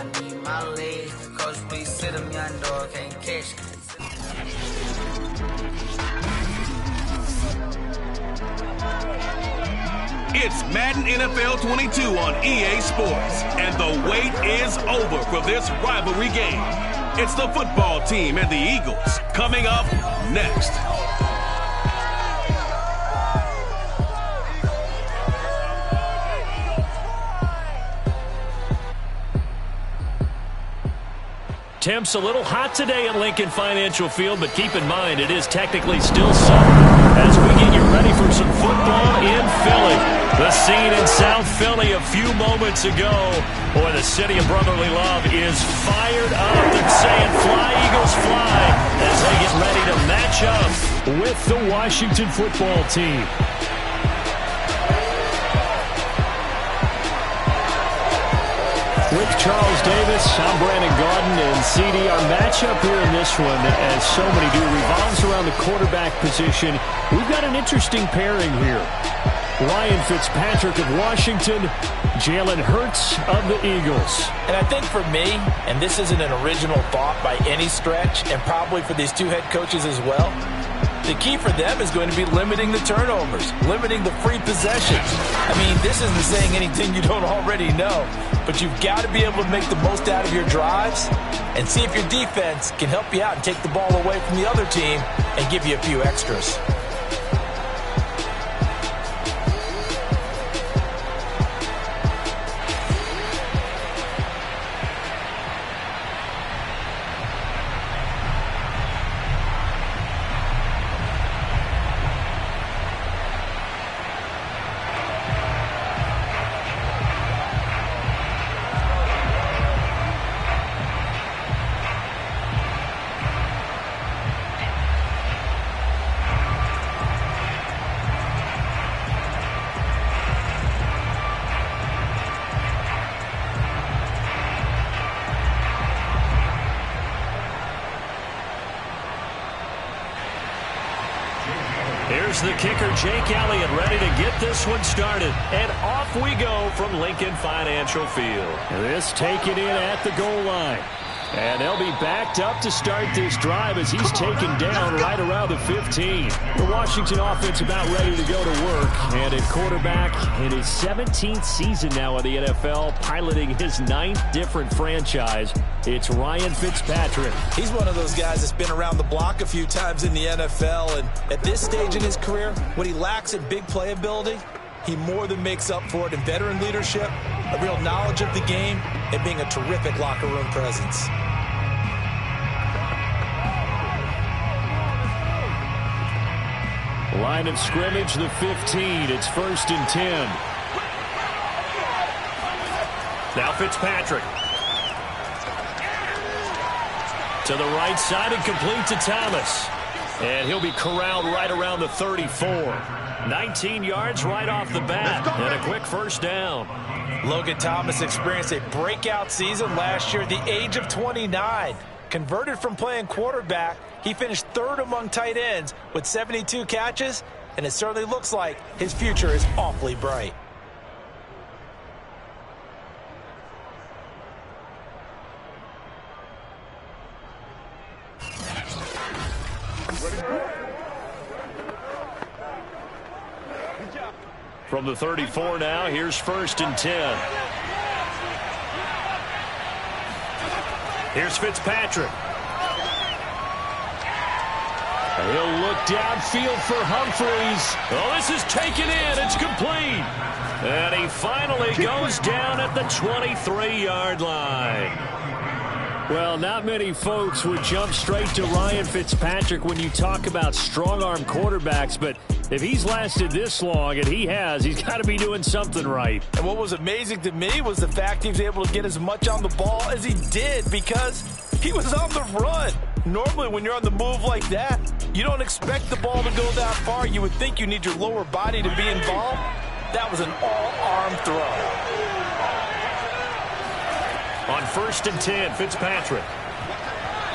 I need my legs. Coach, please sit him, young dog, can't catch. It's Madden NFL 22 on EA Sports, and the wait is over for this rivalry game. It's the football team and the Eagles coming up next. Temps a little hot today at Lincoln Financial Field, but keep in mind it is technically still summer as we get you ready for some football in Philly. The scene in South Philly a few moments ago. Boy, the city of brotherly love is fired up and saying fly, Eagles, fly, as they get ready to match up with the Washington football team. With Charles Davis, I'm Brandon Gaudin, and CD, our matchup here in this one, as so many do, revolves around the quarterback position. We've got an interesting pairing here. Ryan Fitzpatrick of Washington, Jalen Hurts of the Eagles. And I think for me, and this isn't an original thought by any stretch, and probably for these two head coaches as well, the key for them is going to be limiting the turnovers, limiting the free possessions. I mean, this isn't saying anything you don't already know, but you've got to be able to make the most out of your drives and see if your defense can help you out and take the ball away from the other team and give you a few extras. Here's the kicker, Jake Elliott, ready to get this one started. And off we go from Lincoln Financial Field. This taken in at the goal line. And they'll be backed up to start this drive as he's taken down right around the 15. The Washington offense about ready to go to work. And at quarterback in his 17th season now in the NFL, piloting his 9th different franchise, it's Ryan Fitzpatrick. He's one of those guys that's been around the block a few times in the NFL. And at this stage in his career, what he lacks in big playability, he more than makes up for it in veteran leadership, a real knowledge of the game, and being a terrific locker room presence. Line of scrimmage, the 15. It's 1st and 10. Now Fitzpatrick. To the right side and complete to Thomas. And he'll be corralled right around the 34. 19 yards right off the bat. And a quick first down. Logan Thomas experienced a breakout season last year at the age of 29. Converted from playing quarterback, he finished 3rd among tight ends with 72 catches, and it certainly looks like his future is awfully bright. From the 34 now, here's 1st and 10. Here's Fitzpatrick. He'll look downfield for Humphreys. Oh, this is taken in. It's complete. And he finally goes down at the 23-yard line. Well, not many folks would jump straight to Ryan Fitzpatrick when you talk about strong-arm quarterbacks, but if he's lasted this long, and he has, he's got to be doing something right. And what was amazing to me was the fact he was able to get as much on the ball as he did because he was on the run. Normally, when you're on the move like that, you don't expect the ball to go that far. You would think you need your lower body to be involved. That was an all-arm throw. On 1st and 10, Fitzpatrick.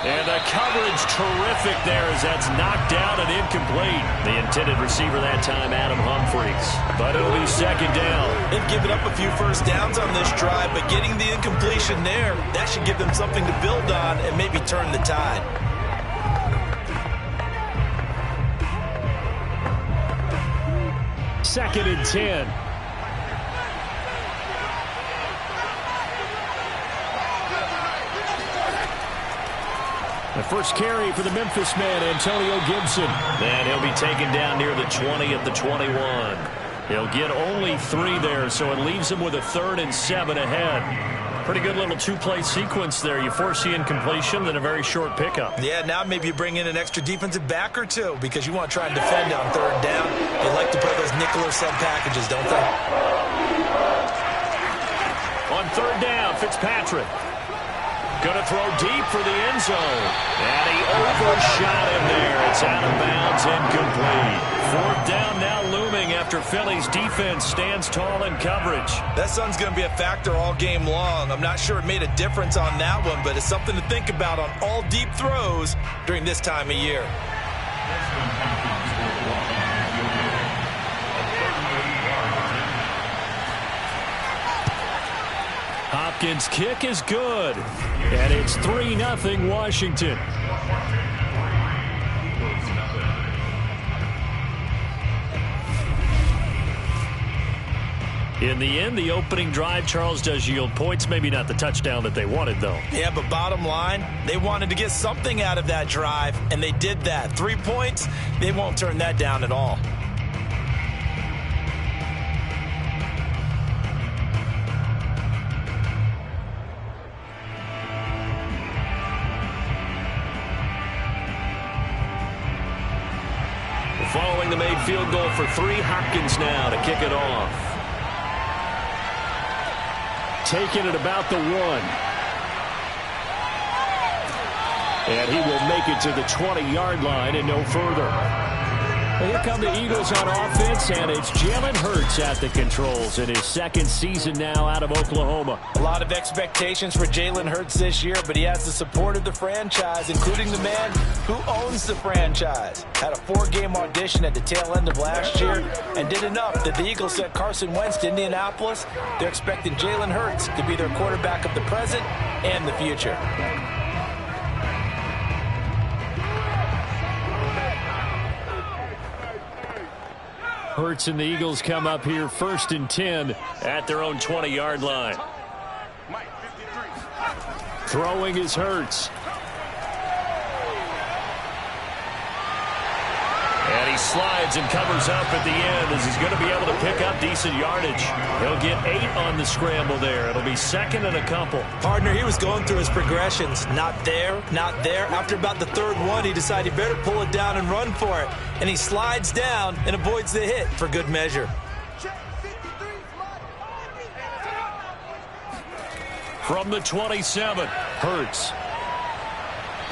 And the coverage terrific there as that's knocked down and incomplete. The intended receiver that time, Adam Humphries. But it'll be second down. They've given up a few first downs on this drive, but getting the incompletion there, that should give them something to build on and maybe turn the tide. Second and 10. The first carry for the Memphis man, Antonio Gibson. And he'll be taken down near the 20 at the 21. He'll get only 3 there, so it leaves him with a 3rd and 7 ahead. Pretty good little two-play sequence there. You force the incompletion, then a very short pickup. Yeah, now maybe you bring in an extra defensive back or two because you want to try and defend on 3rd down. They like to play those nickel or sub packages, don't they? On 3rd down, Fitzpatrick. Going to throw deep for the end zone. And he overshot him there. It's out of bounds, incomplete. 4th down now looming after Philly's defense stands tall in coverage. That sun's going to be a factor all game long. I'm not sure it made a difference on that one, but it's something to think about on all deep throws during this time of year. Hopkins' kick is good. And it's 3-0 Washington. In the end, the opening drive, Charles, does yield points. Maybe not the touchdown that they wanted, though. Yeah, but bottom line, they wanted to get something out of that drive, and they did that. 3 points, they won't turn that down at all. Following the made field goal for 3, Hopkins now to kick it off. Taking it about the 1. And he will make it to the 20-yard line and no further. Well, here come the Eagles on offense, and it's Jalen Hurts at the controls in his 2nd season now out of Oklahoma. A lot of expectations for Jalen Hurts this year, but he has the support of the franchise, including the man who owns the franchise. Had a 4-game audition at the tail end of last year and did enough that the Eagles sent Carson Wentz to Indianapolis. They're expecting Jalen Hurts to be their quarterback of the present and the future. Hurts and the Eagles come up here 1st and 10 at their own 20-yard line. Throwing is Hurts. And he slides and covers up at the end as he's going to be able to pick up decent yardage. He'll get 8 on the scramble there. It'll be 2nd and a couple. Partner, he was going through his progressions. Not there, not there. After about the 3rd one, he decided he better pull it down and run for it. And he slides down and avoids the hit for good measure. From the 27, Hurts.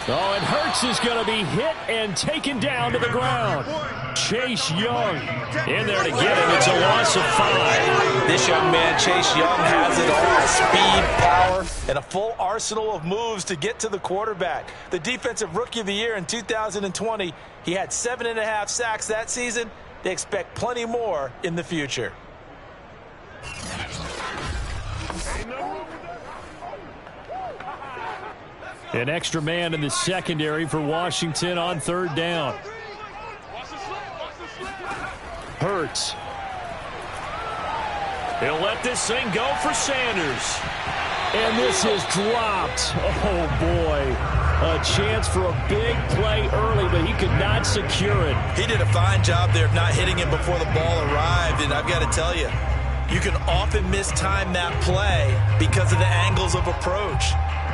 Oh, and Hurts is going to be hit and taken down to the ground. Chase Young in there to get him. It's a loss of 5. This young man, Chase Young, has it all. Speed, power, and a full arsenal of moves to get to the quarterback. The Defensive Rookie of the Year in 2020, he had 7.5 sacks that season. They expect plenty more in the future. An extra man in the secondary for Washington on 3rd down. Hurts. He'll let this thing go for Sanders. And this is dropped. Oh, boy. A chance for a big play early, but he could not secure it. He did a fine job there of not hitting him before the ball arrived. And I've got to tell you, you can often mistime that play because of the angles of approach.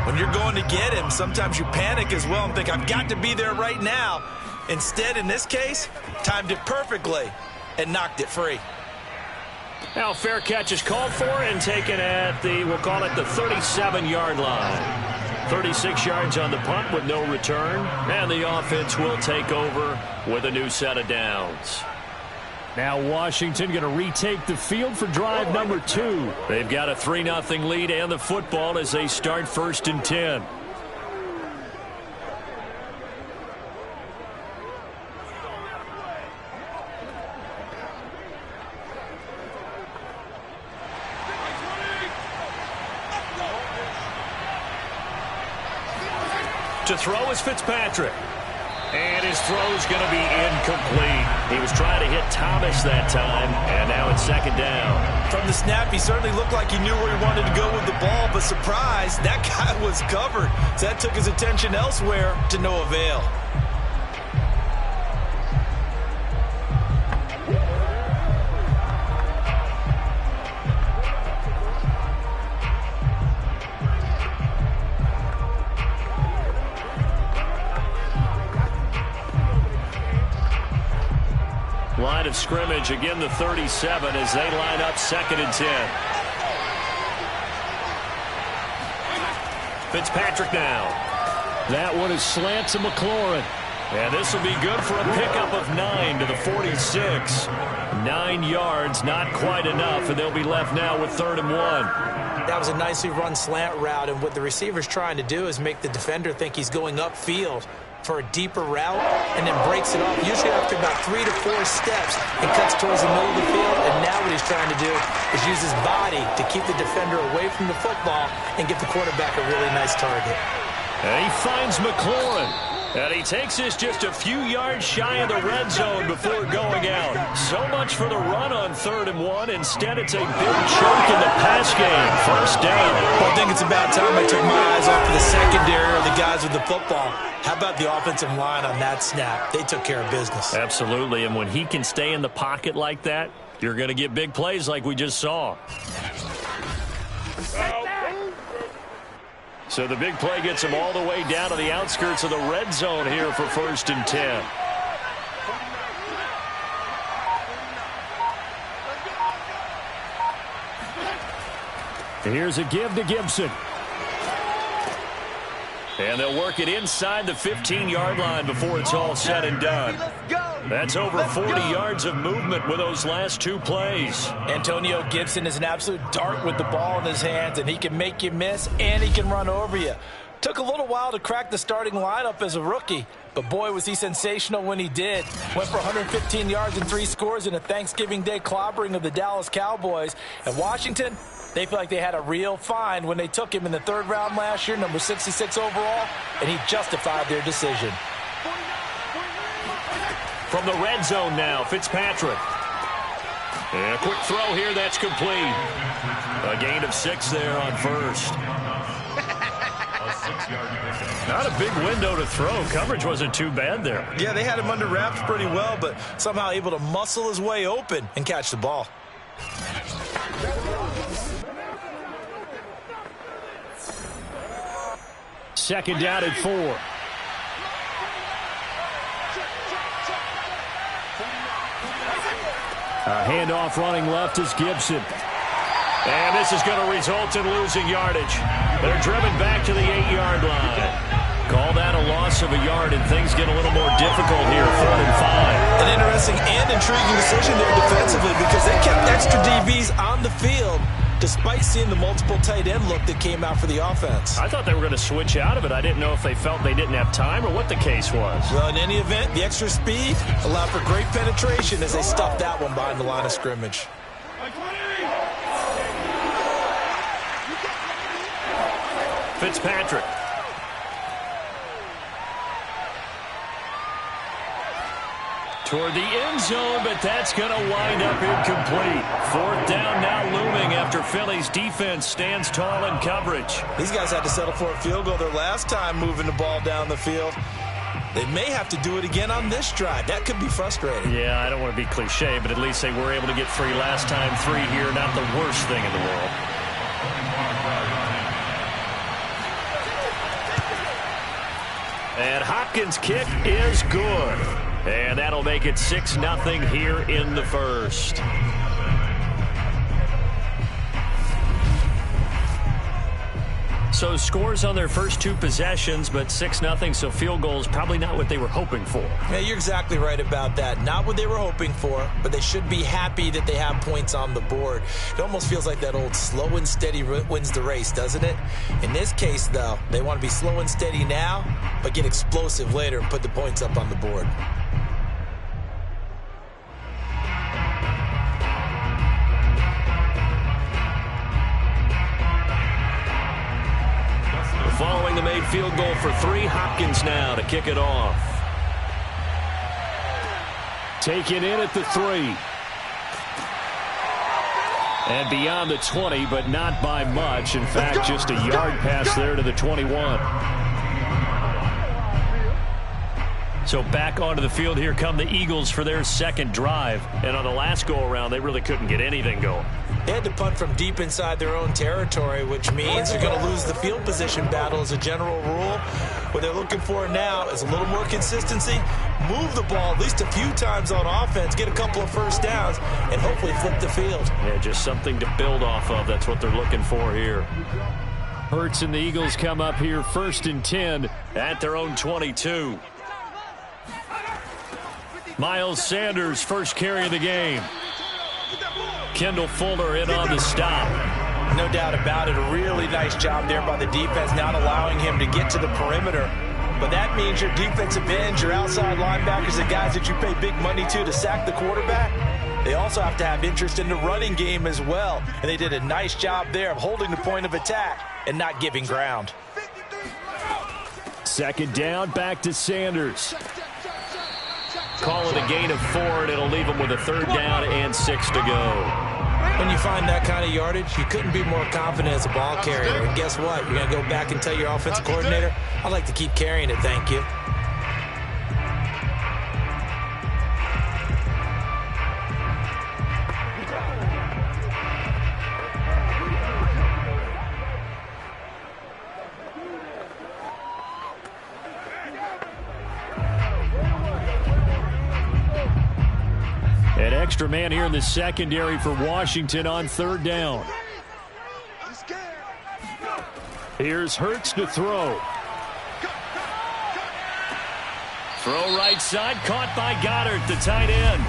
When you're going to get him, sometimes you panic as well and think, I've got to be there right now. Instead, in this case, timed it perfectly and knocked it free. Now, fair catch is called for and taken at the, we'll call it the 37-yard line. 36 yards on the punt with no return. And the offense will take over with a new set of downs. Now Washington going to retake the field for drive number 2. They've got a 3-0 lead and the football as they start 1st and 10. To throw is Fitzpatrick. And his throw's going to be incomplete. He was trying to hit Thomas that time, and now it's second down. From the snap, he certainly looked like he knew where he wanted to go with the ball, but surprise, that guy was covered. So that took his attention elsewhere to no avail. Line of scrimmage, again the 37 as they line up 2nd and 10. Fitzpatrick now. That one is slant to McLaurin. And this will be good for a pickup of 9 to the 46. 9 yards, not quite enough, and they'll be left now with 3rd and 1. That was a nicely run slant route, and what the receiver's trying to do is make the defender think he's going upfield for a deeper route, and then breaks it off, usually after about 3 to 4 steps, and cuts towards the middle of the field. And now what he's trying to do is use his body to keep the defender away from the football and get the quarterback a really nice target. And he finds McLaurin. And he takes this just a few yards shy of the red zone before going out. So much for the run on 3rd and 1. Instead, it's a big chunk in the pass game. 1st down. Well, I think it's about time I took my eyes off of the secondary or the guys with the football. How about the offensive line on that snap? They took care of business. Absolutely, and when he can stay in the pocket like that, you're going to get big plays like we just saw. So the big play gets him all the way down to the outskirts of the red zone here for 1st and 10. And here's a give to Gibson. And they'll work it inside the 15-yard line before it's all said and done. That's over 40 yards of movement with those last 2 plays. Antonio Gibson is an absolute dart with the ball in his hands, and he can make you miss, and he can run over you. Took a little while to crack the starting lineup as a rookie, but boy, was he sensational when he did. Went for 115 yards and 3 scores in a Thanksgiving Day clobbering of the Dallas Cowboys. And Washington, they feel like they had a real find when they took him in the 3rd round last year, number 66 overall, and he justified their decision. From the red zone now, Fitzpatrick. And a quick throw here, that's complete. A gain of 6 there on 1st. Not a big window to throw. Coverage wasn't too bad there. Yeah, they had him under wraps pretty well, but somehow able to muscle his way open and catch the ball. Second down and 4. A handoff running left is Gibson. And this is going to result in losing yardage. They're driven back to the 8-yard line. Call that a loss of a yard, and things get a little more difficult here, 4th and 5. An interesting and intriguing decision there defensively because they kept extra DBs on the field despite seeing the multiple tight end look that came out for the offense. I thought they were going to switch out of it. I didn't know if they felt they didn't have time or what the case was. Well, in any event, the extra speed allowed for great penetration as they stuffed that one behind the line of scrimmage. Fitzpatrick. Toward the end zone, but that's going to wind up incomplete. 4th down now looming after Philly's defense stands tall in coverage. These guys had to settle for a field goal their last time moving the ball down the field. They may have to do it again on this drive. That could be frustrating. Yeah, I don't want to be cliche, but at least they were able to get 3 last time. 3 here, not the worst thing in the world. And Hopkins' kick is good. And that'll make it 6-0 here in the 1st. So scores on their first 2 possessions, but 6-0, so field goals probably not what they were hoping for. Yeah, you're exactly right about that. Not what they were hoping for, but they should be happy that they have points on the board. It almost feels like that old slow and steady wins the race, doesn't it? In this case, though, they want to be slow and steady now, but get explosive later and put the points up on the board. Following the made field goal for 3, Hopkins now to kick it off. Taken in at the 3. And beyond the 20, but not by much. In fact, just a yard pass there to the 21. So back onto the field, here come the Eagles for their second drive. And on the last go-around, they really couldn't get anything going. They had to punt from deep inside their own territory, which means they're going to lose the field position battle as a general rule. What they're looking for now is a little more consistency, move the ball at least a few times on offense, get a couple of first downs, and hopefully flip the field. Yeah, just something to build off of. That's what they're looking for here. Hurts and the Eagles come up here 1st and 10 at their own 22. Miles Sanders, first carry of the game. Kendall Fuller in on the stop. No doubt about it. A really nice job there by the defense, not allowing him to get to the perimeter. But that means your defensive ends, your outside linebackers, the guys that you pay big money to sack the quarterback, they also have to have interest in the running game as well. And they did a nice job there of holding the point of attack and not giving ground. 2nd down, back to Sanders. Call it a gain of 4, and it'll leave them with a 3rd down and 6 to go. When you find that kind of yardage, you couldn't be more confident as a ball carrier. And guess what? You're going to go back and tell your offensive coordinator, I'd like to keep carrying it, thank you. An extra man here in the secondary for Washington on 3rd down. Here's Hurts to throw. Throw right side, caught by Goddard, the tight end.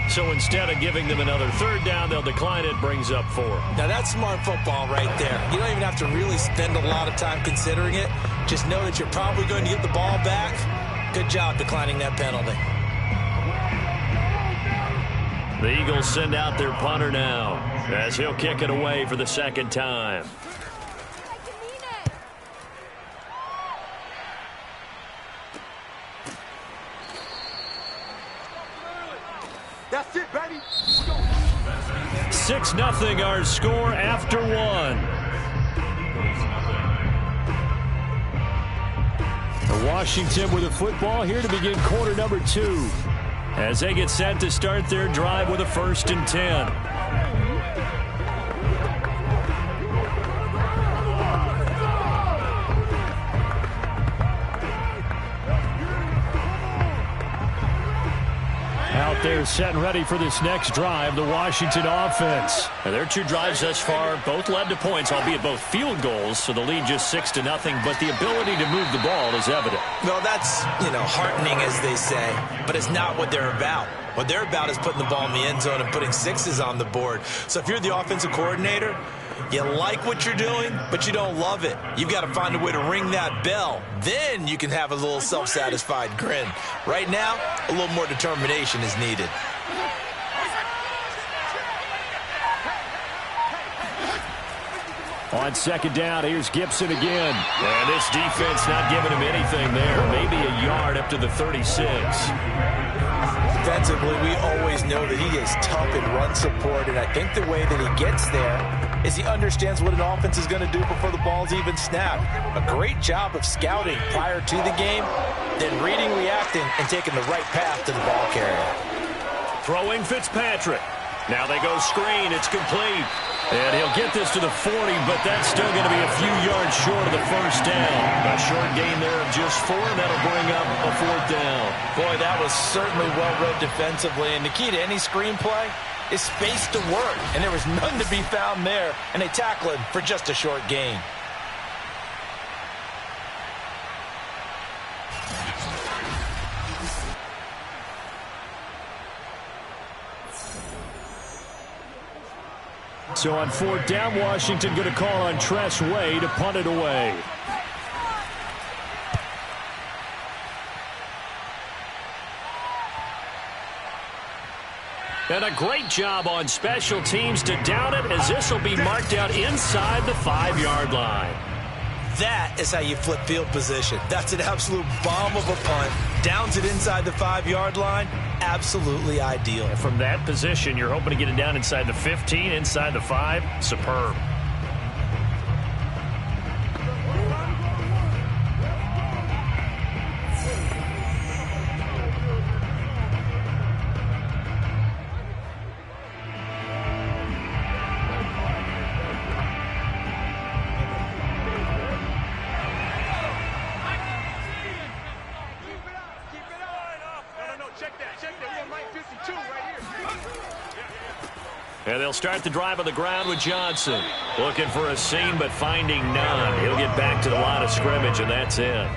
So instead of giving them another 3rd down, they'll decline it, brings up 4. Now that's smart football right there. You don't even have to really spend a lot of time considering it. Just know that you're probably going to get the ball back. Good job declining that penalty. The Eagles send out their punter now as he'll kick it away for the 2nd time. That's it, baby. 6-0 our score after 1. Washington with the football here to begin quarter number 2 as they get set to start their drive with a 1st and 10. Out there set and ready for this next drive, the Washington offense. And their 2 drives thus far both led to points, albeit both field goals, so the lead just 6-0, but the ability to move the ball is evident. Well, that's, heartening, as they say, but it's not what they're about. What they're about is putting the ball in the end zone and putting 6s on the board. So if you're the offensive coordinator, you like what you're doing, but you don't love it. You've got to find a way to ring that bell. Then you can have a little self-satisfied grin. Right now, a little more determination is needed. On 2nd down, here's Gibson again. And this defense not giving him anything there. Maybe a yard up to the 36. Defensively, we always know that he is tough in run support, and I think the way that he gets there is he understands what an offense is going to do before the ball's even snapped. A great job of scouting prior to the game, then reading, reacting, and taking the right path to the ball carrier. Throwing Fitzpatrick. Now they go screen. It's complete. And he'll get this to the 40, but that's still going to be a few yards short of the 1st down. A short gain there of just 4, and that'll bring up a 4th down. Boy, that was certainly well-read defensively, and the key to any screenplay is space to work, and there was none to be found there, and they tackle him for just a short gain. So on 4th down, Washington going to call on Tress Way to punt it away. And a great job on special teams to down it, as this will be marked out inside the 5-yard line. That is how you flip field position. That's an absolute bomb of a punt. Downs it inside the 5-yard line. Absolutely ideal. From that position, you're hoping to get it down inside the 15, inside the 5. Superb. And they'll start the drive on the ground with Johnson. Looking for a seam, but finding none. He'll get back to the line of scrimmage, and that's it.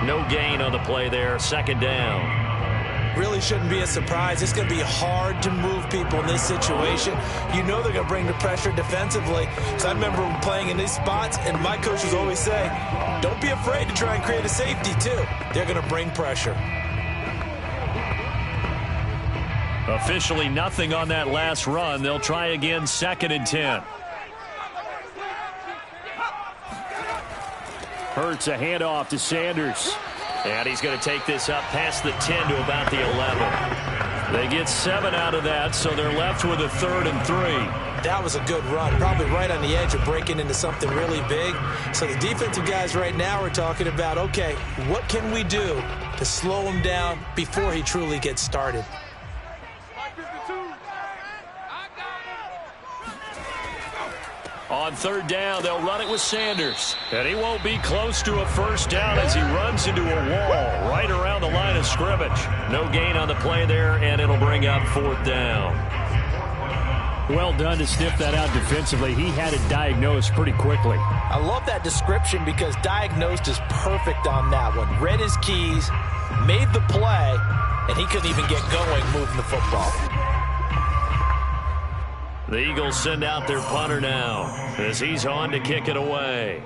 No gain on the play there. Second down. Really shouldn't be a surprise. It's going to be hard to move people in this situation. You know they're going to bring the pressure defensively. So I remember playing in these spots, and my coaches always say, don't be afraid to try and create a safety, too. They're going to bring pressure. Officially nothing on that last run. They'll try again, 2nd and 10. Hurts a handoff to Sanders. And he's going to take this up past the 10 to about the 11. They get 7 out of that, so they're left with a 3rd and 3. That was a good run, probably right on the edge of breaking into something really big. So the defensive guys right now are talking about, okay, what can we do to slow him down before he truly gets started? On 3rd down, they'll run it with Sanders. And he won't be close to a first down as he runs into a wall right around the line of scrimmage. No gain on the play there, and it'll bring up 4th down. Well done to sniff that out defensively. He had it diagnosed pretty quickly. I love that description because diagnosed is perfect on that one. Read his keys, made the play, and he couldn't even get going moving the football. The Eagles send out their punter now as he's on to kick it away.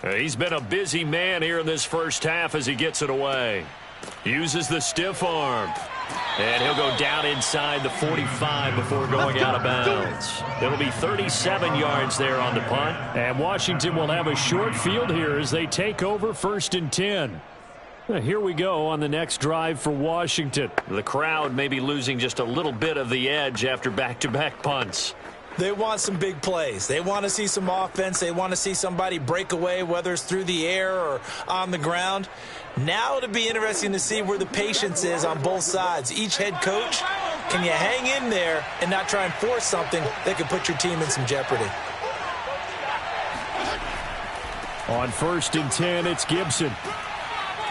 He's been a busy man here in this first half as he gets it away. Uses the stiff arm. And he'll go down inside the 45 before going out of bounds. It'll be 37 yards there on the punt. And Washington will have a short field here as they take over 1st and 10. Here we go on the next drive for Washington. The crowd may be losing just a little bit of the edge after back-to-back punts. They want some big plays. They want to see some offense. They want to see somebody break away, whether it's through the air or on the ground. Now it'll be interesting to see where the patience is on both sides. Each head coach, can you hang in there and not try and force something that could put your team in some jeopardy? On 1st and 10, it's Gibson.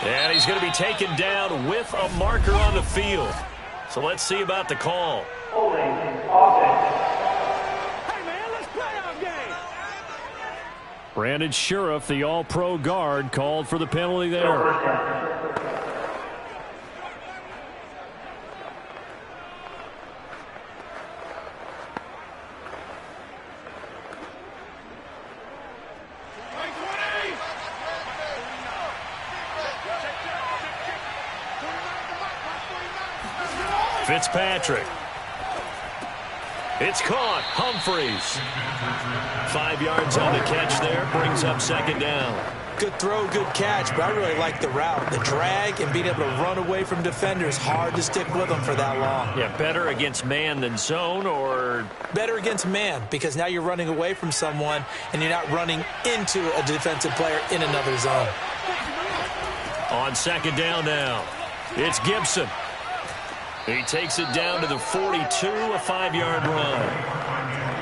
And he's going to be taken down with a marker on the field. So let's see about the call. Holding offense. Hey, man, let's play our game. Brandon Sheriff, the all-pro guard, called for the penalty there. Fitzpatrick. It's caught. Humphreys. 5 yards on the catch there. Brings up 2nd down. Good throw, good catch, but I really like the route. The drag and being able to run away from defenders. Hard to stick with them for that long. Yeah, better against man than zone, or? Better against man, because now you're running away from someone and you're not running into a defensive player in another zone. On 2nd down now, it's Gibson. He takes it down to the 42, a 5-yard run.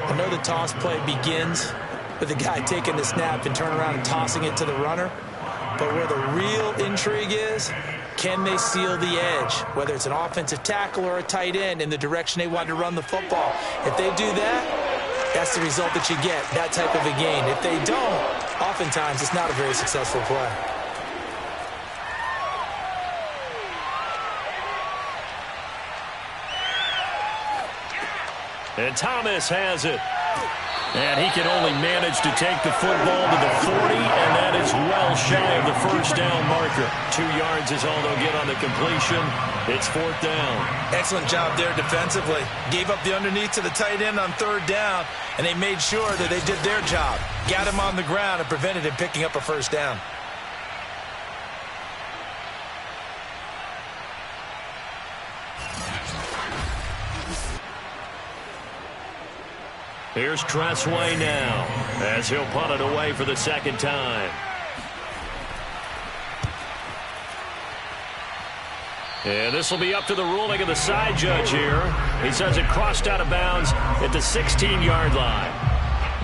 I know the toss play begins with the guy taking the snap and turning around and tossing it to the runner. But where the real intrigue is, can they seal the edge, whether it's an offensive tackle or a tight end, in the direction they want to run the football? If they do that, that's the result that you get, that type of a gain. If they don't, oftentimes it's not a very successful play. And Thomas has it. And he can only manage to take the football to the 40, and that is well shy of the first down marker. 2 yards is all they'll get on the completion. It's 4th down. Excellent job there defensively. Gave up the underneath to the tight end on 3rd down, and they made sure that they did their job. Got him on the ground and prevented him picking up a first down. Here's Tressway now as he'll punt it away for the 2nd time. And this will be up to the ruling of the side judge here. He says it crossed out of bounds at the 16-yard line.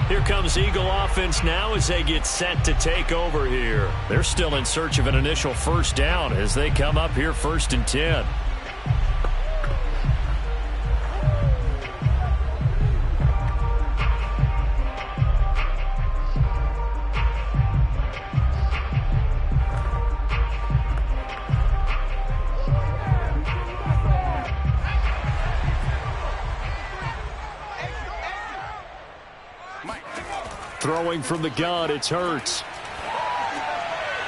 Here comes Eagle offense now as they get set to take over here. They're still in search of an initial first down as they come up here 1st and 10. Throwing from the gun, it's Hurts.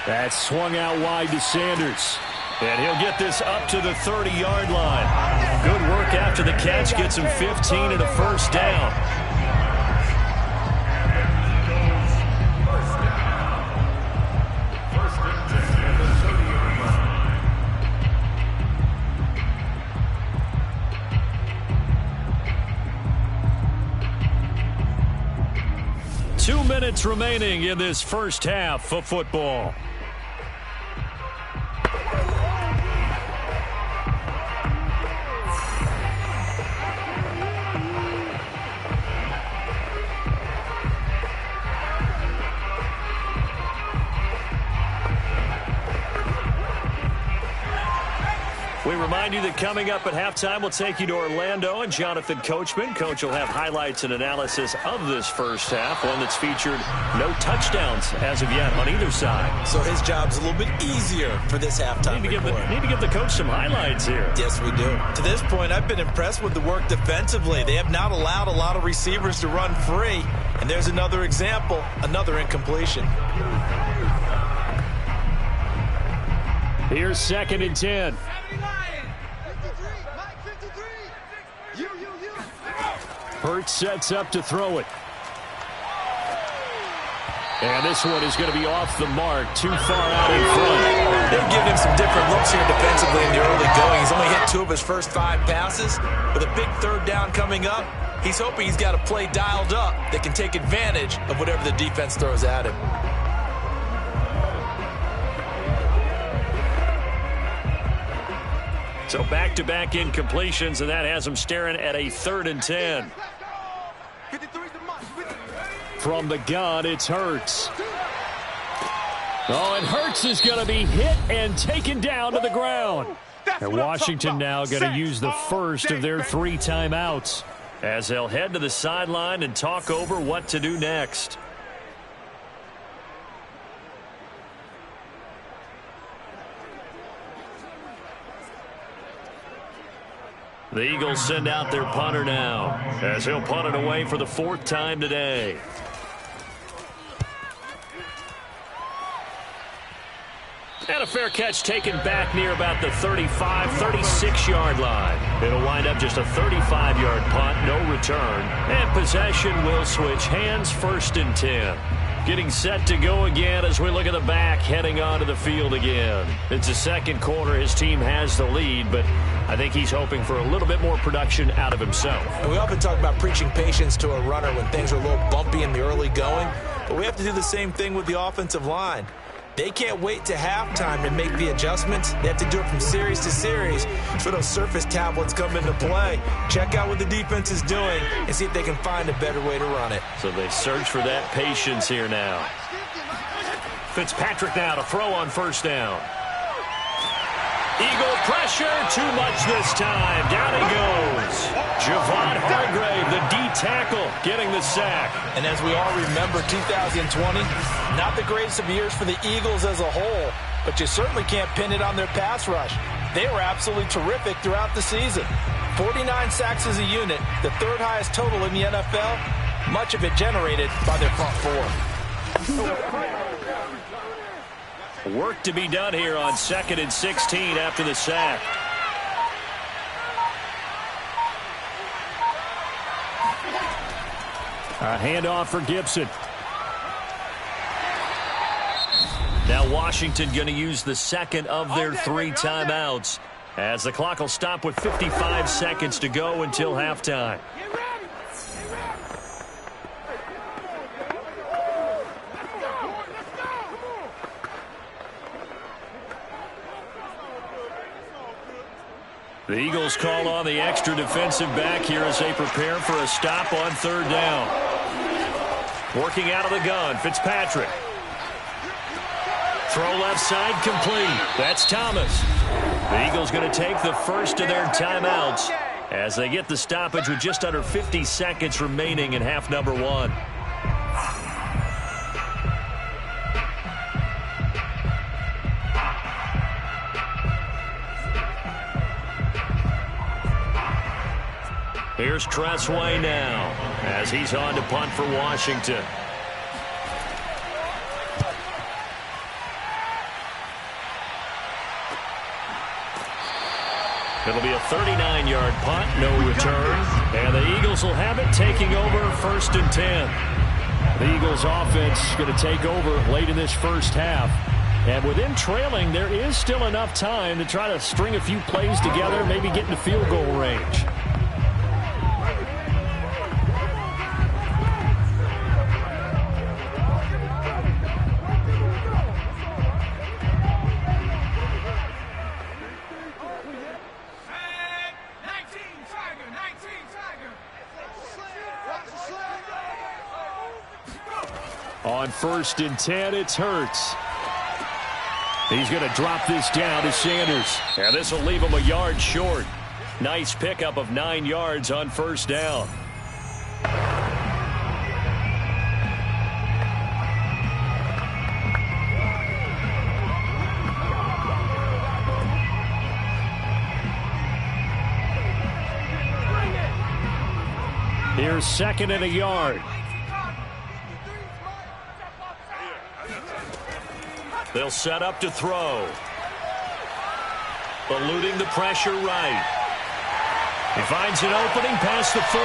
That's swung out wide to Sanders. And he'll get this up to the 30-yard line. Good work after the catch. Gets him 15 and a first down. 2 minutes remaining in this first half of football. We remind you that coming up at halftime, we'll take you to Orlando and Jonathan Coachman. Coach will have highlights and analysis of this first half, one that's featured no touchdowns as of yet on either side. So his job's a little bit easier for this halftime report. Need to give the coach some highlights here. Yes, we do. To this point, I've been impressed with the work defensively. They have not allowed a lot of receivers to run free. And there's another example, another incompletion. Here's 2nd and 10. Hurts sets up to throw it. And this one is going to be off the mark, too far out in front. They've given him some different looks here defensively in the early going. He's only hit 2 of his first 5 passes. With a big 3rd down coming up, he's hoping he's got a play dialed up that can take advantage of whatever the defense throws at him. So back-to-back incompletions, and that has him staring at a 3rd and 10. From the gun, it's Hurts. Oh, and Hurts is going to be hit and taken down to the ground. And Washington now going to use the first of their 3 timeouts as they'll head to the sideline and talk over what to do next. The Eagles send out their punter now as he'll punt it away for the 4th time today. And a fair catch taken back near about the 35, 36-yard line. It'll wind up just a 35-yard punt, no return. And possession will switch hands, 1st and 10. Getting set to go again as we look at the back, heading onto the field again. It's the 2nd quarter. His team has the lead, but I think he's hoping for a little bit more production out of himself. And we often talk about preaching patience to a runner when things are a little bumpy in the early going, but we have to do the same thing with the offensive line. They can't wait to halftime to make the adjustments. They have to do it from series to series. So those surface tablets come into play. Check out what the defense is doing and see if they can find a better way to run it. So they search for that patience here now. Fitzpatrick now to throw on 1st down. Eagle pressure, too much this time. Down he goes. Javon Hargrave, the D tackle, getting the sack. And as we all remember, 2020, not the greatest of years for the Eagles as a whole, but you certainly can't pin it on their pass rush. They were absolutely terrific throughout the season. 49 sacks as a unit, the 3rd highest total in the NFL, much of it generated by their front four. Work to be done here on 2nd and 16 after the sack. A handoff for Gibson. Now Washington going to use the second of their 3 timeouts as the clock will stop with 55 seconds to go until halftime. The Eagles call on the extra defensive back here as they prepare for a stop on 3rd down. Working out of the gun, Fitzpatrick. Throw left side complete. That's Thomas. The Eagles going to take the first of their timeouts as they get the stoppage with just under 50 seconds remaining in half number 1. Here's Tressway now as he's on to punt for Washington. It'll be a 39-yard punt, no return. And the Eagles will have it, taking over 1st and 10. The Eagles offense going to take over late in this first half. And with them trailing, there is still enough time to try to string a few plays together, maybe get into field goal range. On 1st and 10, it's Hurts. He's going to drop this down to Sanders. And this will leave him a yard short. Nice pickup of 9 yards on 1st down. Here's 2nd and a yard. They'll set up to throw. Eluding the pressure right. He finds an opening past the 40.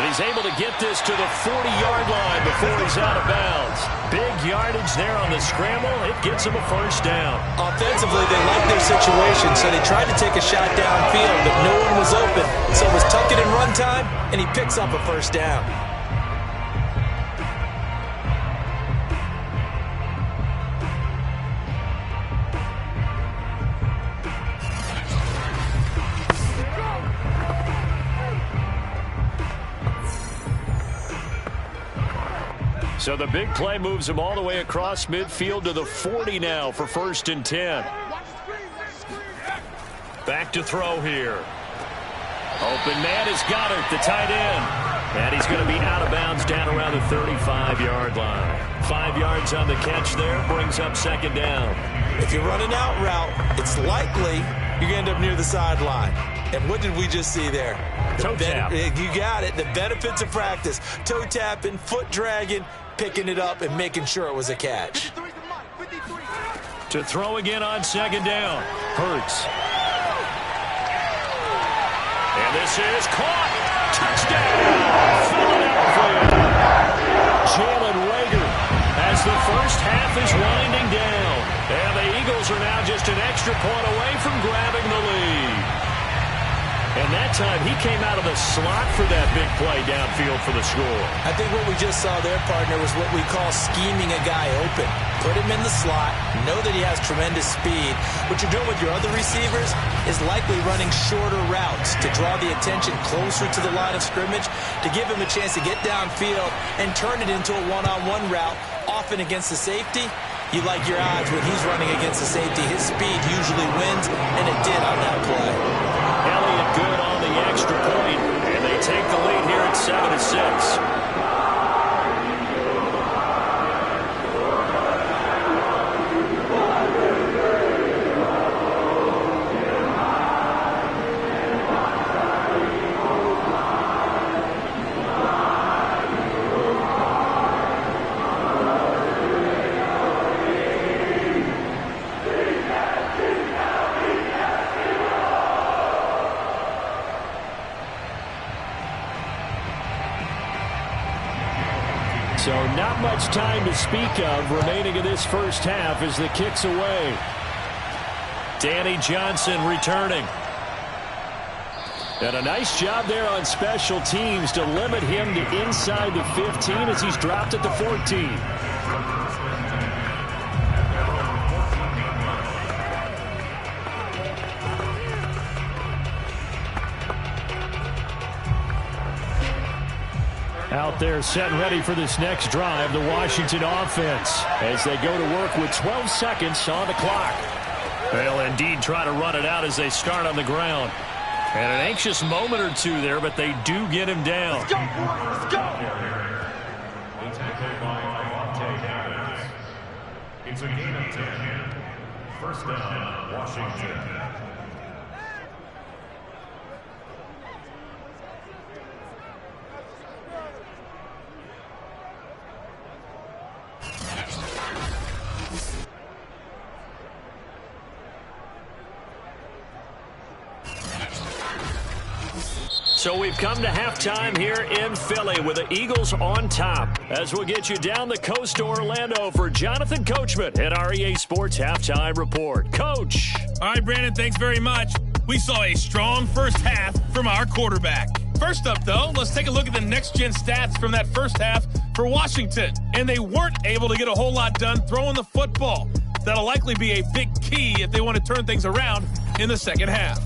And he's able to get this to the 40-yard line before he's out of bounds. Big yardage there on the scramble. It gets him a 1st down. Offensively, they liked their situation, so they tried to take a shot downfield, but no one was open. So it was tuck it and run time, and he picks up a 1st down. So the big play moves him all the way across midfield to the 40 now for 1st and 10. Back to throw here. Open man is Goddard, the tight end. And he's going to be out of bounds down around the 35-yard line. 5 yards on the catch there, brings up 2nd down. If you're running out route, it's likely you're going to end up near the sideline. And what did we just see there? Toe tap. You got it. The benefits of practice. Toe tapping, foot dragging, picking it up, and making sure it was a catch. To throw again on 2nd down. Hurts. And this is caught. Touchdown, Philadelphia. Jalen Reagor as the first half is winding down. And the Eagles are now just an extra point away from grabbing the lead. And that time, he came out of the slot for that big play downfield for the score. I think what we just saw there, partner, was what we call scheming a guy open. Put him in the slot, know that he has tremendous speed. What you're doing with your other receivers is likely running shorter routes to draw the attention closer to the line of scrimmage, to give him a chance to get downfield and turn it into a one-on-one route, often against the safety. You like your odds when he's running against the safety. His speed usually wins, and it did on that play. Elliott good on the extra point, and they take the lead here at 7-6. So not much time to speak of remaining in this first half as the kick's away. Danny Johnson returning. And a nice job there on special teams to limit him to inside the 15 as he's dropped at the 14. Out there set and ready for this next drive, the Washington offense, as they go to work with 12 seconds on the clock. They'll indeed try to run it out as they start on the ground. And an anxious moment or two there, but they do get him down. Let's go, boys. Let's go. It's a gain of 10. First down, Washington. So we've come to halftime here in Philly with the Eagles on top. As we'll get you down the coast to Orlando for Jonathan Coachman at our EA Sports Halftime Report. Coach. All right, Brandon, thanks very much. We saw a strong first half from our quarterback. First up, though, let's take a look at the next-gen stats from that first half for Washington. And they weren't able to get a whole lot done throwing the football. That'll likely be a big key if they want to turn things around in the second half.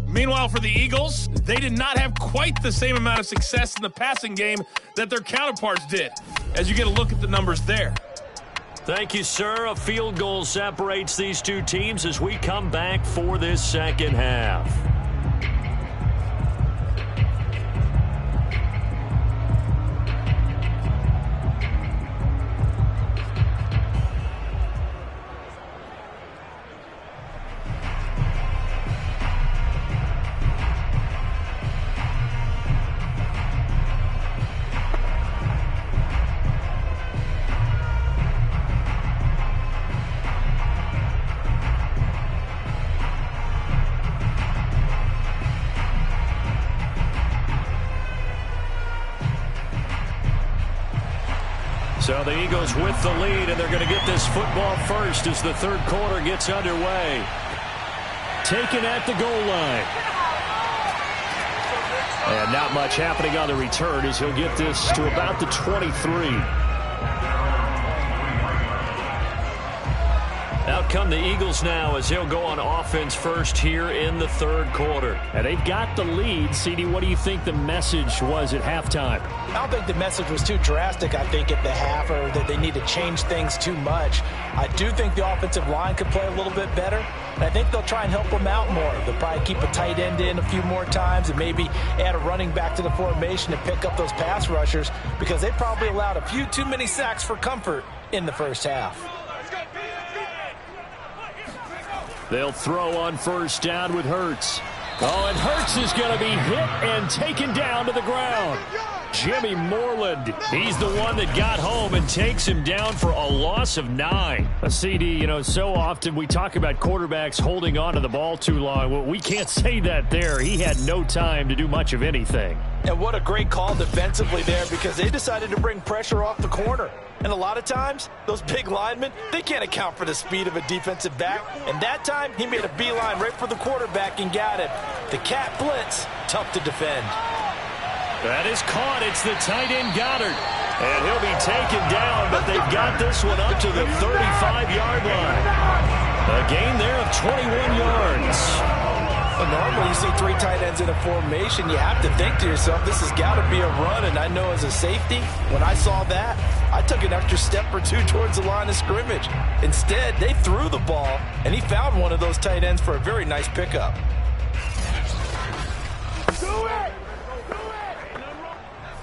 Meanwhile, for the Eagles, they did not have quite the same amount of success in the passing game that their counterparts did, as you get a look at the numbers there. Thank you, sir. A field goal separates these two teams as we come back for this second half. So the Eagles with the lead, and they're going to get this football first as the third quarter gets underway. Taken at the goal line. And not much happening on the return as he'll get this to about the 23. Out come the Eagles now as they'll go on offense first here in the third quarter. And they've got the lead. CD, what do you think the message was at halftime? I don't think the message was too drastic, I think, at the half, or that they need to change things too much. I do think the offensive line could play a little bit better, and I think they'll try and help them out more. They'll probably keep a tight end in a few more times and maybe add a running back to the formation and pick up those pass rushers, because they probably allowed a few too many sacks for comfort in the first half. They'll throw on first down with Hurts. Oh, and Hurts is going to be hit and taken down to the ground. Jimmy Moreland, he's the one that got home and takes him down for a loss of 9. A CD, you know, so often we talk about quarterbacks holding on to the ball too long. Well, we can't say that there. He had no time to do much of anything. And what a great call defensively there, because they decided to bring pressure off the corner. And a lot of times, those big linemen, they can't account for the speed of a defensive back. And that time, he made a beeline right for the quarterback and got it. The cat blitz, tough to defend. That is caught. It's the tight end Goddard. And he'll be taken down, but they've got this one up to the 35-yard line. A gain there of 21 yards. Well, normally you see 3 tight ends in a formation, you have to think to yourself, this has got to be a run. And I know as a safety, when I saw that, I took an extra step or two towards the line of scrimmage. Instead, they threw the ball, and he found one of those tight ends for a very nice pickup.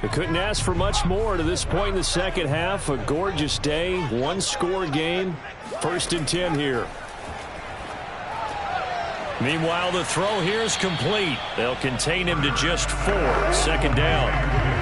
They couldn't ask for much more to this point in the second half. A gorgeous day, one-score game. 1st and 10 here. Meanwhile, the throw here is complete. They'll contain him to just 4. 2nd down.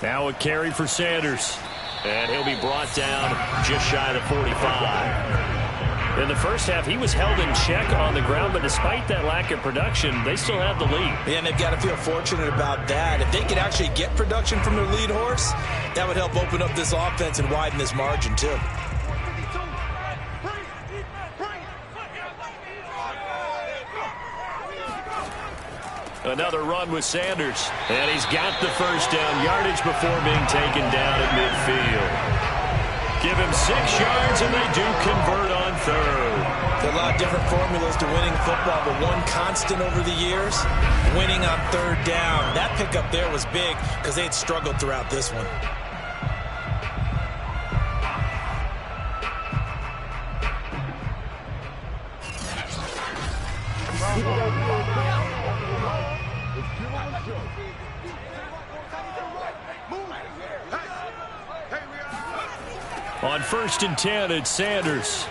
Now a carry for Sanders. And he'll be brought down just shy of the 45. In the first half, he was held in check on the ground, but despite that lack of production, they still have the lead. Yeah, and they've got to feel fortunate about that. If they could actually get production from their lead horse, that would help open up this offense and widen this margin, too. Another run with Sanders. And he's got the first down yardage before being taken down at midfield. Give him 6 yards, and they do convert on third. There are a lot of different formulas to winning football, but one constant over the years, winning on third down. That pickup there was big because they had struggled throughout this one. On 1st and 10, it's Sanders.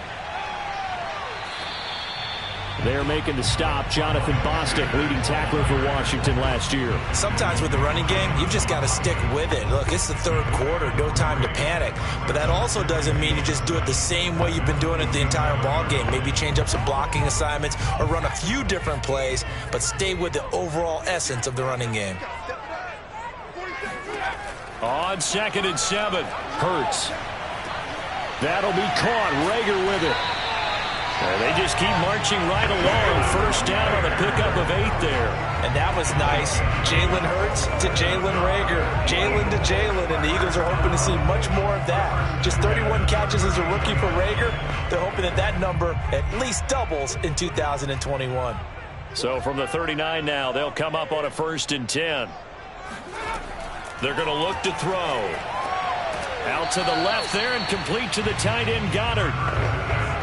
They're making the stop. Jonathan Bostic, leading tackler for Washington last year. Sometimes with the running game, you've just got to stick with it. Look, it's the third quarter, no time to panic. But that also doesn't mean you just do it the same way you've been doing it the entire ball game. Maybe change up some blocking assignments or run a few different plays, but stay with the overall essence of the running game. On 2nd and 7, Hurts. That'll be caught. Rager with it. And they just keep marching right along. First down on a pickup of 8 there. And that was nice. Jalen Hurts to Jalen Rager. Jalen to Jalen. And the Eagles are hoping to see much more of that. Just 31 catches as a rookie for Rager. They're hoping that that number at least doubles in 2021. So from the 39 now, they'll come up on a 1st and 10. They're going to look to throw. Out to the left there and complete to the tight end, Goddard.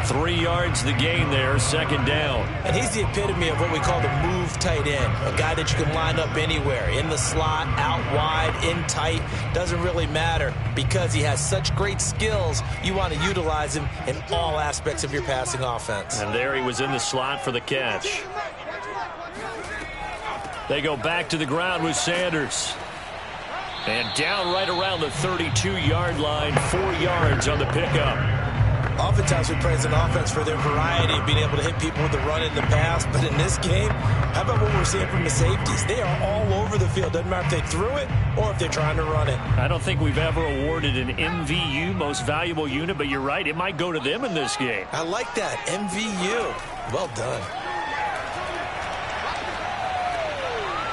3 yards the gain there, 2nd down. And he's the epitome of what we call the move tight end. A guy that you can line up anywhere. In the slot, out wide, in tight. Doesn't really matter because he has such great skills. You want to utilize him in all aspects of your passing offense. And there he was in the slot for the catch. They go back to the ground with Sanders. And down right around the 32-yard line, 4 yards on the pickup. Oftentimes we praise an offense for their variety of being able to hit people with the run in the pass. But in this game, how about what we're seeing from the safeties? They are all over the field. Doesn't matter if they threw it or if they're trying to run it. I don't think we've ever awarded an MVU, most valuable unit, but you're right. It might go to them in this game. I like that. MVU. Well done.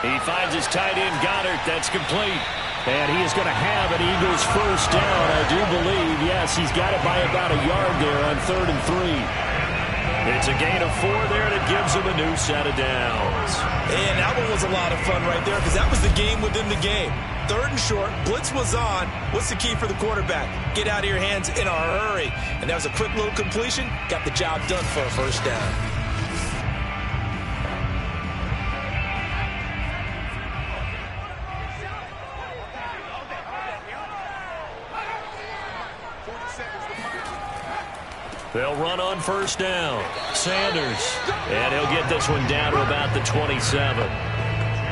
He finds his tight end, Goddard. That's complete. And he is going to have an Eagles first down, I do believe. Yes, he's got it by about a yard there on 3rd and 3. It's a gain of 4 there, and it gives him a new set of downs. And that one was a lot of fun right there because that was the game within the game. 3rd and short, blitz was on. What's the key for the quarterback? Get out of your hands in a hurry. And that was a quick little completion. Got the job done for a first down. They'll run on first down. Sanders. And he'll get this one down to about the 27.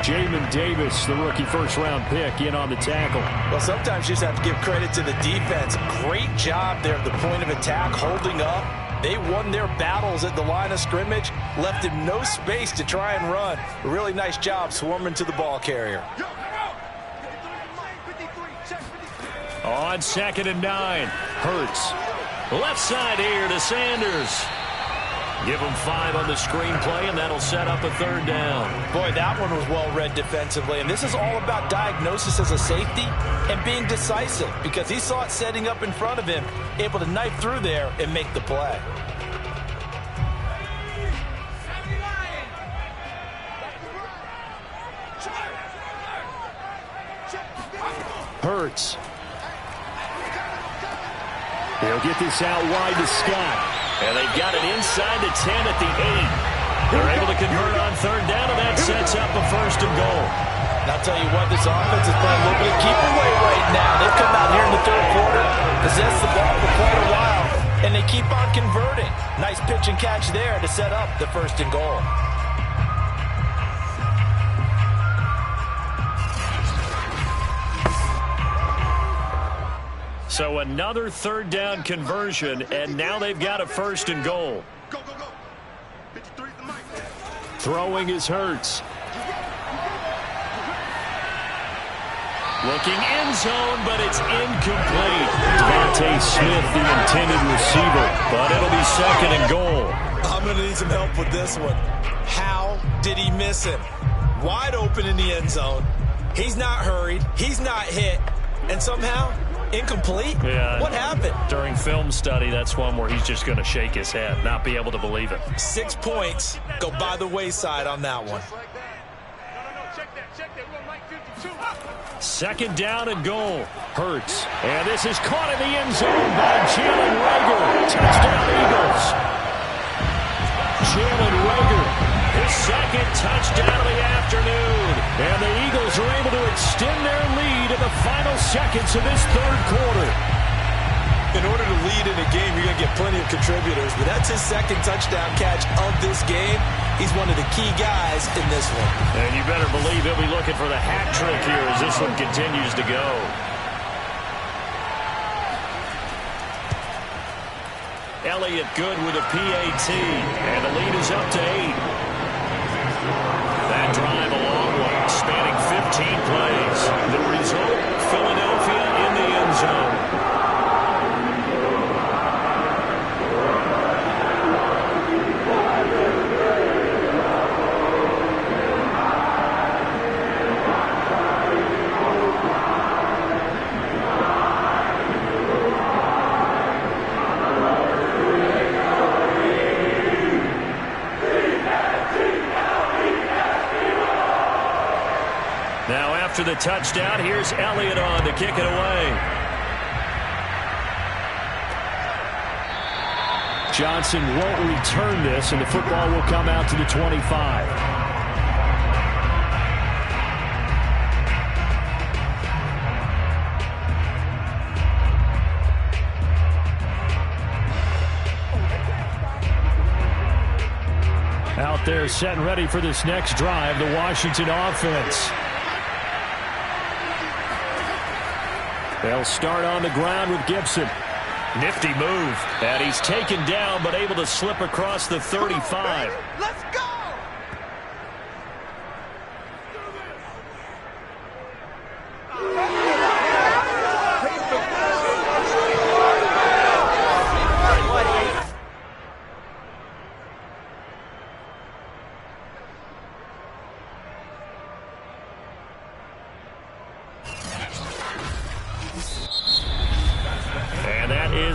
Jamin Davis, the rookie first-round pick, in on the tackle. Well, sometimes you just have to give credit to the defense. Great job there at the point of attack, holding up. They won their battles at the line of scrimmage, left him no space to try and run. A really nice job swarming to the ball carrier. On 2nd and 9, Hurts. Left side here to Sanders. Give him 5 on the screenplay, and that'll set up a 3rd down. Boy, that one was well read defensively, and this is all about diagnosis as a safety and being decisive because he saw it setting up in front of him, able to knife through there and make the play. Hurts. He'll get this out wide to Scott. And they've got it inside the 10 at the 8. They're able to convert on 3rd down, and that sets up a 1st and goal. And I'll tell you what, this offense is playing a little bit of keep away right now. They've come out here in the 3rd quarter, possessed the ball for quite a while, and they keep on converting. Nice pitch and catch there to set up the 1st and goal. So another third down conversion, and now they've got a 1st and goal. Go, go, go. 53's the mic. Throwing is Hurts. Looking end zone, but it's incomplete. Devontae Smith, the intended receiver, but it'll be 2nd and goal. I'm going to need some help with this one. How did he miss it? Wide open in the end zone. He's not hurried. He's not hit. And somehow, incomplete? Yeah. What happened? During film study, that's one where he's just going to shake his head, not be able to believe it. 6 points go by the wayside on that one. Second down and goal. Hurts. And this is caught in the end zone by Jalen Reagor. Touchdown, Eagles. Jalen Reagor, his 2nd touchdown of the afternoon. And the Eagles are able to extend their lead in the final seconds of this 3rd quarter. In order to lead in a game, you're going to get plenty of contributors, but that's his 2nd touchdown catch of this game. He's one of the key guys in this one. And you better believe he'll be looking for the hat trick here as this one continues to go. Elliott good with a PAT, and the lead is up to 8. That drive a long one, spanning 15 plays. The result, Philadelphia in the end zone. After the touchdown, here's Elliott on to kick it away. Johnson won't return this, and the football will come out to the 25. Out there set and ready for this next drive, the Washington offense. They'll start on the ground with Gibson. Nifty move. And he's taken down, but able to slip across the 35. Let's go!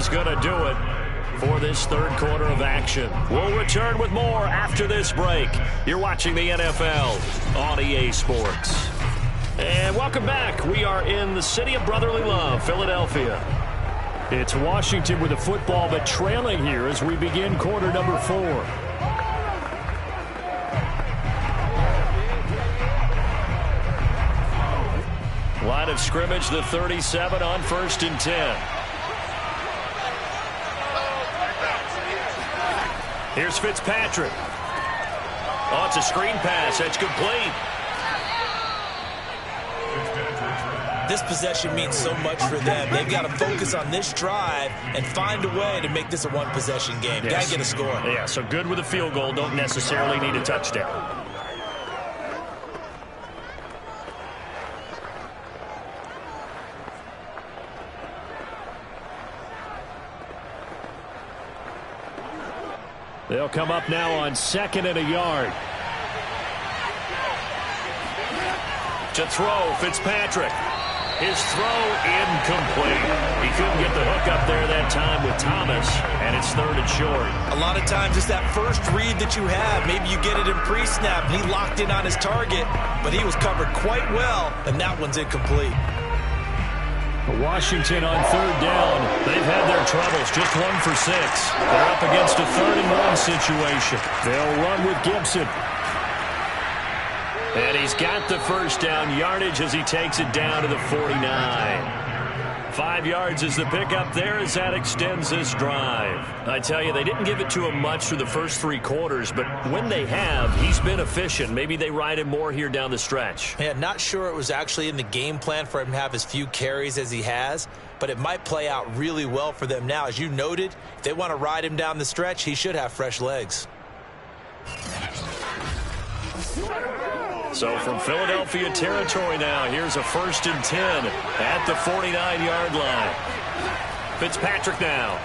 Going to do it for this 3rd quarter of action. We'll return with more after this break. You're watching the NFL on EA Sports. And welcome back. We are in the city of brotherly love, Philadelphia. It's Washington with the football, but trailing here as we begin quarter number 4. Line of scrimmage, the 37 on 1st and 10. Here's Fitzpatrick. Oh, it's a screen pass. That's complete. This possession means so much for them. They've got to focus on this drive and find a way to make this a one-possession game. Yes. Got to get a score. Yeah, so good with a field goal. Don't necessarily need a touchdown. They'll come up now on 2nd and a yard. To throw, Fitzpatrick. His throw incomplete. He couldn't get the hook up there that time with Thomas, and it's 3rd and short. A lot of times it's that first read that you have. Maybe you get it in pre-snap, and he locked in on his target, but he was covered quite well, and that one's incomplete. Washington on 3rd down. They've had their troubles, just 1 for 6. They're up against a 3rd and 1 situation. They'll run with Gibson. And he's got the 1st down yardage as he takes it down to the 49. 5 yards is the pickup there as that extends this drive. I tell you, they didn't give it to him much through the first 3 quarters, but when they have, he's been efficient. Maybe they ride him more here down the stretch. Yeah, not sure it was actually in the game plan for him to have as few carries as he has, but it might play out really well for them now. As you noted, if they want to ride him down the stretch, he should have fresh legs. So from Philadelphia territory now, here's a 1st and 10 at the 49-yard line. Fitzpatrick now.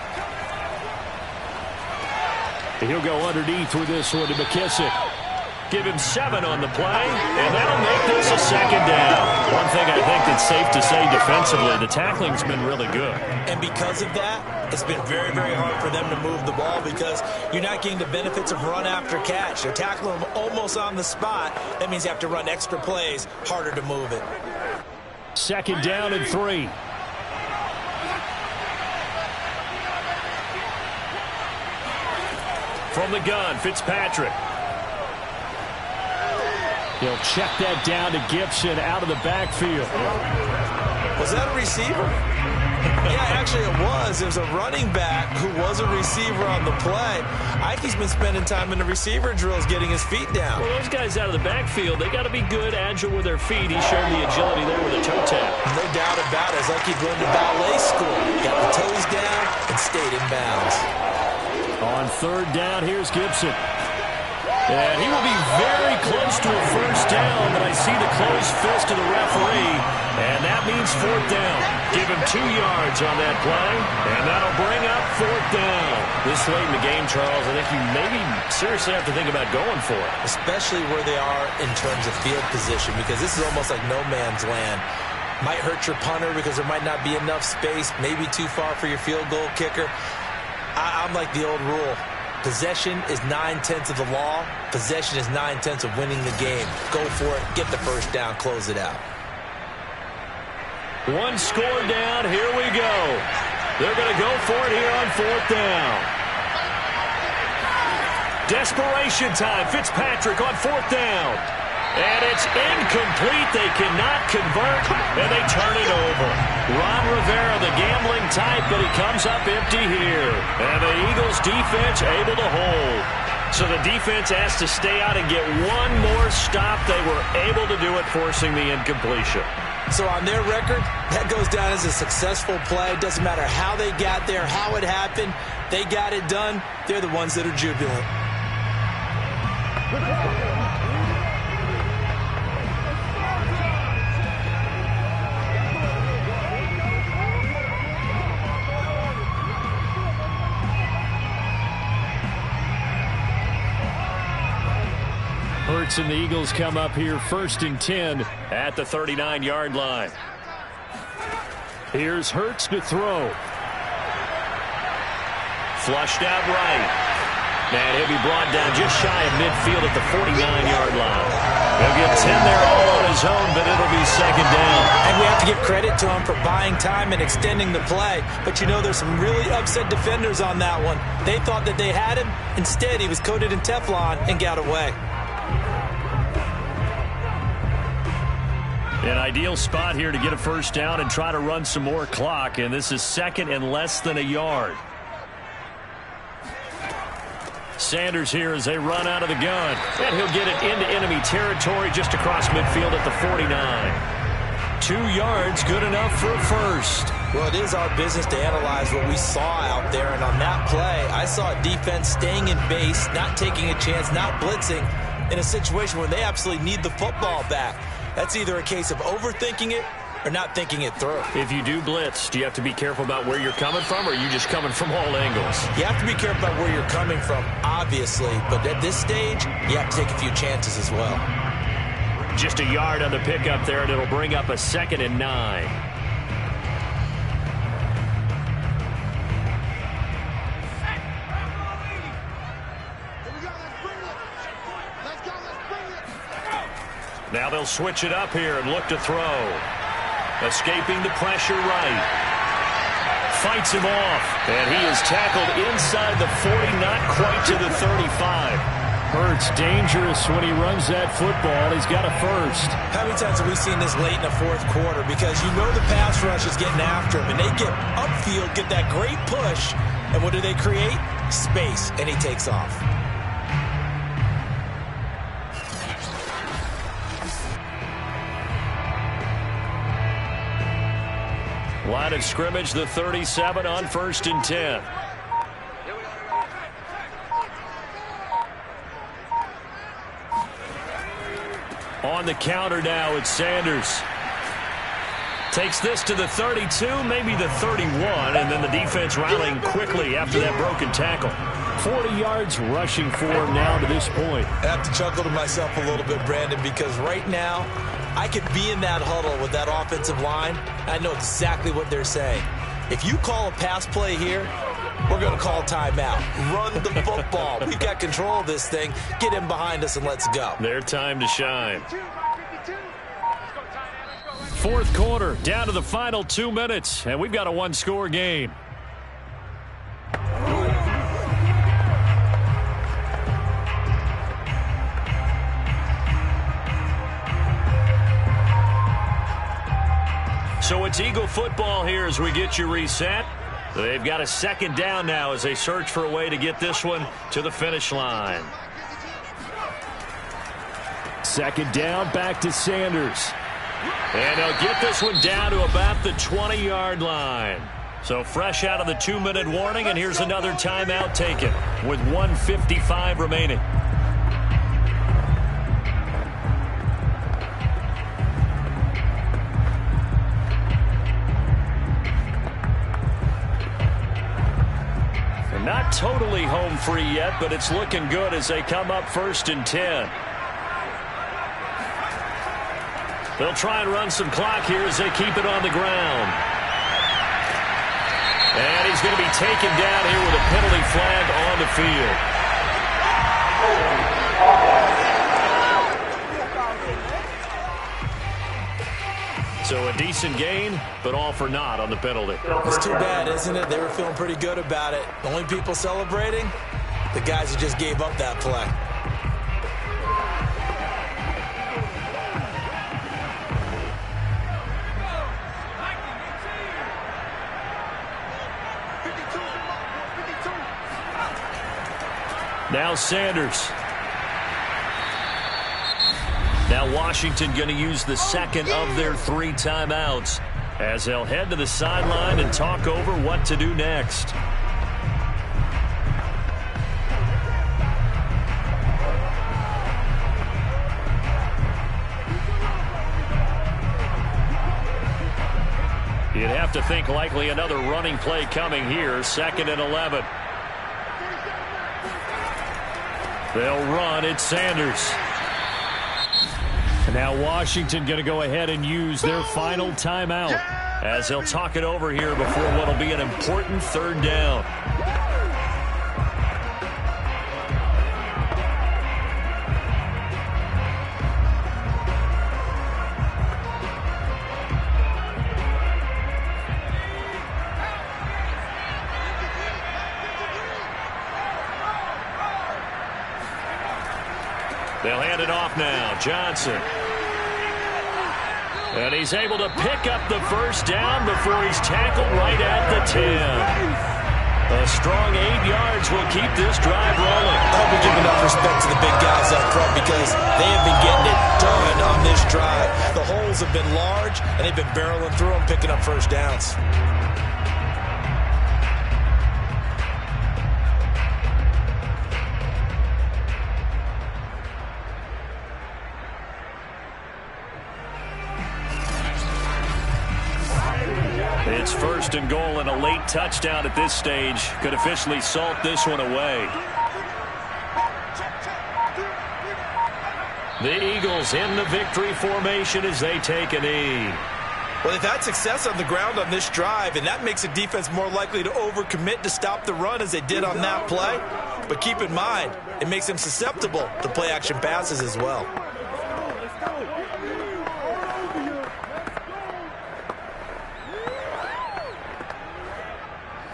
He'll go underneath with this one to McKissick. Give him 7 on the play, and that'll make this a 2nd down. One thing I think that's safe to say defensively, the tackling's been really good. And because of that, it's been very, very hard for them to move the ball because you're not getting the benefits of run after catch. They're tackling them almost on the spot. That means you have to run extra plays, harder to move it. 2nd down and 3. From the gun, Fitzpatrick. He'll check that down to Gibson out of the backfield. Was that a receiver? Yeah, actually it was. It was a running back who was a receiver on the play. Ikey's been spending time in the receiver drills getting his feet down. Well, those guys out of the backfield, they got to be good, agile with their feet. He showed the agility there with a toe tap. No doubt about it. It's like he's going to ballet school. Got the toes down and stayed in bounds. On 3rd down, here's Gibson. And he will be very close to a 1st down, but I see the closed fist of the referee, and that means 4th down. Give him 2 yards on that play, and that'll bring up 4th down. This late in the game, Charles, I think you maybe seriously have to think about going for it. Especially where they are in terms of field position, because this is almost like no man's land. Might hurt your punter because there might not be enough space, maybe too far for your field goal kicker. I'm like the old rule. Possession is 9/10 of the law. Possession is 9/10 of winning the game. Go for it. Get the 1st down. Close it out. 1 score down. Here we go. They're going to go for it here on 4th down. Desperation time. Fitzpatrick on 4th down. And it's incomplete. They cannot convert, and they turn it over. Ron Rivera, the gambling type, but he comes up empty here. And the Eagles defense able to hold. So the defense has to stay out and get one more stop. They were able to do it, forcing the incompletion. So on their record, that goes down as a successful play. Doesn't matter how they got there, how it happened. They got it done. They're the ones that are jubilant. Hurts and the Eagles come up here 1st and 10 at the 39-yard line. Here's Hurts to throw. Flushed out right. And he'll be brought down just shy of midfield at the 49-yard line. He'll get 10 there all on his own, but it'll be 2nd down. And we have to give credit to him for buying time and extending the play. But you know, there's some really upset defenders on that one. They thought that they had him. Instead, he was coated in Teflon and got away. An ideal spot here to get a 1st down and try to run some more clock, and this is 2nd and less than a yard. Sanders here as they run out of the gun, and he'll get it into enemy territory just across midfield at the 49. 2 yards, good enough for a 1st. Well, it is our business to analyze what we saw out there, and on that play, I saw a defense staying in base, not taking a chance, not blitzing, in a situation where they absolutely need the football back. That's either a case of overthinking it or not thinking it through. If you do blitz, do you have to be careful about where you're coming from, or are you just coming from all angles? You have to be careful about where you're coming from, obviously, but at this stage, you have to take a few chances as well. Just a yard on the pickup there, and it'll bring up a 2nd and 9. Now they'll switch it up here and look to throw. Escaping the pressure right. Fights him off. And he is tackled inside the 40, not quite to the 35. Hurts dangerous when he runs that football. He's got a first. How many times have we seen this late in the fourth quarter? Because you know the pass rush is getting after him, and they get upfield, get that great push, and what do they create? Space, and he takes off. Line of scrimmage, the 37 on 1st and 10. On the counter now, it's Sanders. Takes this to the 32, maybe the 31, and then the defense rallying quickly after that broken tackle. 40 yards rushing for him now to this point. I have to chuckle to myself a little bit, Brandon, because right now I could be in that huddle with that offensive line. I know exactly what they're saying. If you call a pass play here, we're going to call timeout. Run the football. We've got control of this thing. Get in behind us and let's go. Their time to shine. Fourth quarter, down to the final 2 minutes, and we've got a one-score game. So it's Eagle football here as we get you reset. They've got a second down now as they search for a way to get this one to the finish line. Second down, back to Sanders. And they'll get this one down to about the 20-yard line. So fresh out of the 2-minute warning, and here's another timeout taken with 1:55 remaining. Not totally home free yet, but it's looking good as they come up 1st and 10. They'll try and run some clock here as they keep it on the ground. And he's going to be taken down here with a penalty flag on the field. So a decent gain, but all for naught on the penalty. It's too bad, isn't it? They were feeling pretty good about it. The only people celebrating, the guys who just gave up that play. Now Sanders. Now Washington going to use the second of their 3 timeouts as they'll head to the sideline and talk over what to do next. You'd have to think likely another running play coming here. 2nd and 11. They'll run. It's Sanders. And now Washington going to go ahead and use their final timeout as they'll talk it over here before what will be an important 3rd down. They'll hand it off now. Johnson. And he's able to pick up the first down before he's tackled right at the 10. A strong 8 yards will keep this drive rolling. I'll be giving enough respect to the big guys up front because they have been getting it done on this drive. The holes have been large, and they've been barreling through them, picking up first downs. It's 1st and goal, and a late touchdown at this stage could officially salt this one away. The Eagles in the victory formation as they take a knee. Well, they've had success on the ground on this drive, and that makes the defense more likely to overcommit to stop the run as they did on that play. But keep in mind, it makes them susceptible to play-action passes as well.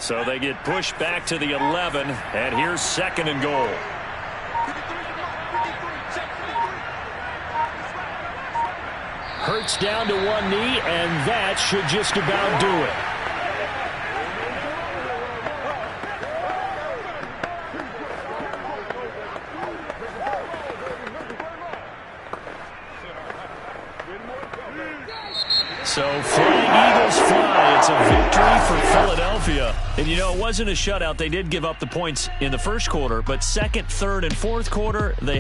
So they get pushed back to the 11, and here's 2nd and goal. gets down to one knee, and that should just about do it. So flying Eagles fly. It's a victory for Philadelphia. And, you know, it wasn't a shutout. They did give up the points in the first quarter, but second, third, and fourth quarter, they